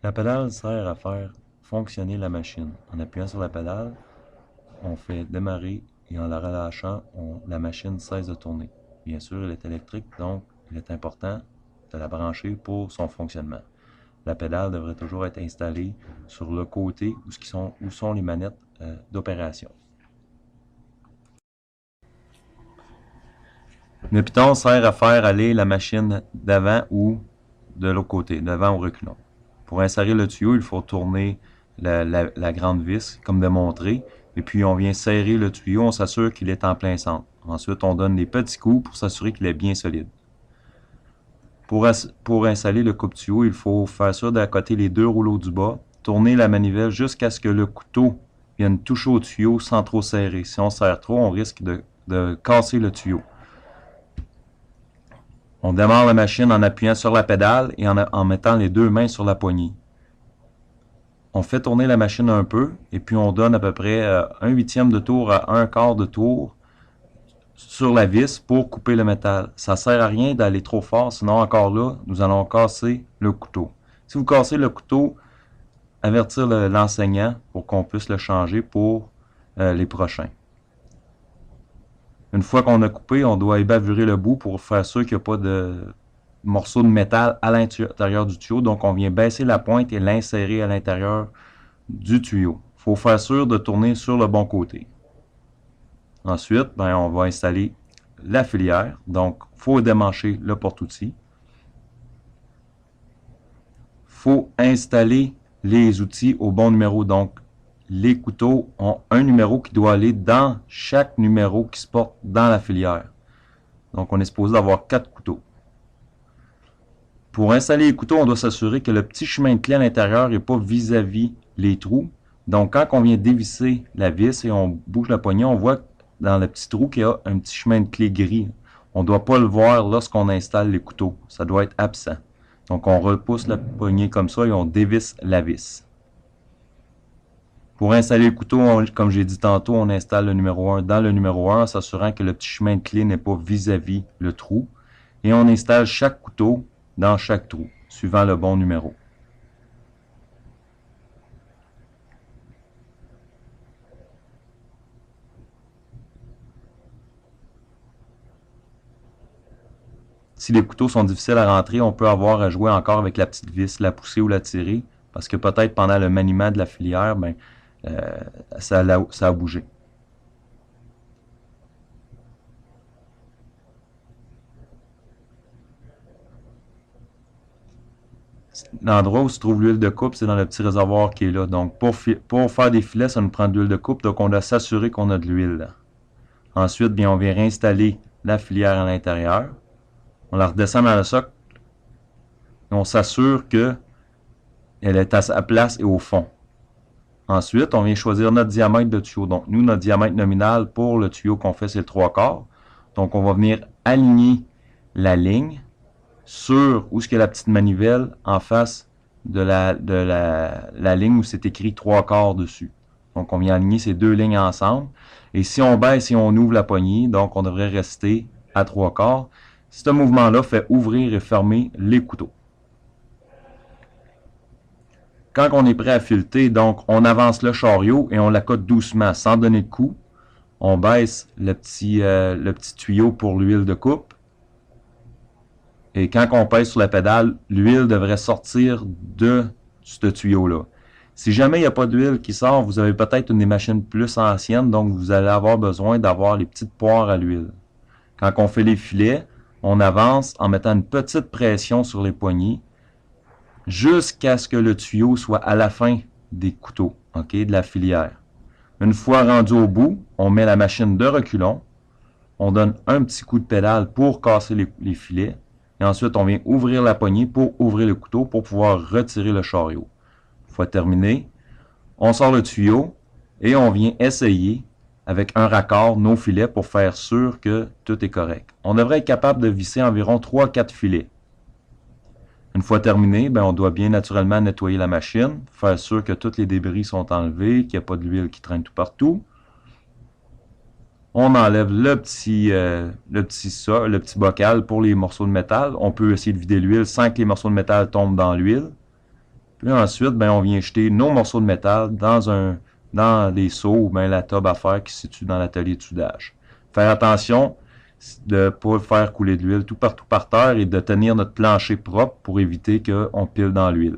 La pédale sert à faire fonctionner la machine. En appuyant sur la pédale, on fait démarrer et en la relâchant, la machine cesse de tourner. Bien sûr, elle est électrique, donc il est important de la brancher pour son fonctionnement. La pédale devrait toujours être installée sur le côté où sont les manettes d'opération. Le piton sert à faire aller la machine d'avant ou de l'autre côté, devant ou reculant. Pour insérer le tuyau, il faut tourner la grande vis, comme démontré, et puis on vient serrer le tuyau, on s'assure qu'il est en plein centre. Ensuite, on donne des petits coups pour s'assurer qu'il est bien solide. Pour installer le coupe-tuyau, il faut faire ça d'accoter les deux rouleaux du bas, tourner la manivelle jusqu'à ce que le couteau vienne toucher au tuyau sans trop serrer. Si on serre trop, on risque de casser le tuyau. On démarre la machine en appuyant sur la pédale et en mettant les deux mains sur la poignée. On fait tourner la machine un peu et puis on donne à peu près un huitième de tour à un quart de tour sur la vis pour couper le métal. Ça sert à rien d'aller trop fort, sinon encore là, nous allons casser le couteau. Si vous cassez le couteau, avertir l'enseignant pour qu'on puisse le changer pour les prochains. Une fois qu'on a coupé, on doit ébavurer le bout pour faire sûr qu'il n'y a pas de morceau de métal à l'intérieur du tuyau. Donc, on vient baisser la pointe et l'insérer à l'intérieur du tuyau. Il faut faire sûr de tourner sur le bon côté. Ensuite, on va installer la filière. Donc, il faut démancher le porte-outils. Il faut installer les outils au bon numéro. Donc, les couteaux ont un numéro qui doit aller dans chaque numéro qui se porte dans la filière. Donc, on est supposé avoir 4 couteaux. Pour installer les couteaux, on doit s'assurer que le petit chemin de clé à l'intérieur n'est pas vis-à-vis les trous. Donc, quand on vient dévisser la vis et on bouge la poignée, on voit dans le petit trou qu'il y a un petit chemin de clé gris. On ne doit pas le voir lorsqu'on installe les couteaux. Ça doit être absent. Donc, on repousse la poignée comme ça et on dévisse la vis. Pour installer le couteau, comme j'ai dit tantôt, on installe le numéro 1 dans le numéro 1 en s'assurant que le petit chemin de clé n'est pas vis-à-vis le trou. Et on installe chaque couteau dans chaque trou, suivant le bon numéro. Si les couteaux sont difficiles à rentrer, on peut avoir à jouer encore avec la petite vis, la pousser ou la tirer, parce que peut-être pendant le maniement de la filière, ça a bougé. L'endroit où se trouve l'huile de coupe, c'est dans le petit réservoir qui est là. Donc, pour faire des filets, ça nous prend de l'huile de coupe, donc on doit s'assurer qu'on a de l'huile. Ensuite, on vient réinstaller la filière à l'intérieur. On la redescend dans le socle et on s'assure qu'elle est à sa place et au fond. Ensuite, on vient choisir notre diamètre de tuyau. Donc, nous, notre diamètre nominal pour le tuyau qu'on fait, c'est le 3/4. Donc, on va venir aligner la ligne sur où est-ce qu'il y a la petite manivelle en face de la ligne où c'est écrit 3/4 dessus. Donc, on vient aligner ces deux lignes ensemble. Et si on baisse et on ouvre la poignée, donc on devrait rester à 3/4. Ce mouvement-là fait ouvrir et fermer les couteaux. Quand on est prêt à fileter, donc on avance le chariot et on l'accote doucement sans donner de coup. On baisse le petit tuyau pour l'huile de coupe. Et quand on pèse sur la pédale, l'huile devrait sortir de ce tuyau-là. Si jamais il n'y a pas d'huile qui sort, vous avez peut-être une des machines plus anciennes, donc vous allez avoir besoin d'avoir les petites poires à l'huile. Quand on fait les filets, on avance en mettant une petite pression sur les poignées jusqu'à ce que le tuyau soit à la fin des couteaux, de la filière. Une fois rendu au bout, on met la machine de reculons, on donne un petit coup de pédale pour casser les filets, et ensuite on vient ouvrir la poignée pour ouvrir le couteau pour pouvoir retirer le chariot. Une fois terminé, on sort le tuyau et on vient essayer avec un raccord nos filets pour faire sûr que tout est correct. On devrait être capable de visser environ 3-4 filets. Une fois terminé, on doit bien naturellement nettoyer la machine, faire sûr que tous les débris sont enlevés, qu'il n'y a pas de l'huile qui traîne tout partout. On enlève le petit bocal pour les morceaux de métal. On peut essayer de vider l'huile sans que les morceaux de métal tombent dans l'huile. Puis ensuite, ben, on vient jeter nos morceaux de métal dans des seaux ou bien la tube à fer qui se situe dans l'atelier de soudage. Faire attention de ne pas faire couler de l'huile tout partout par terre et de tenir notre plancher propre pour éviter qu'on pile dans l'huile.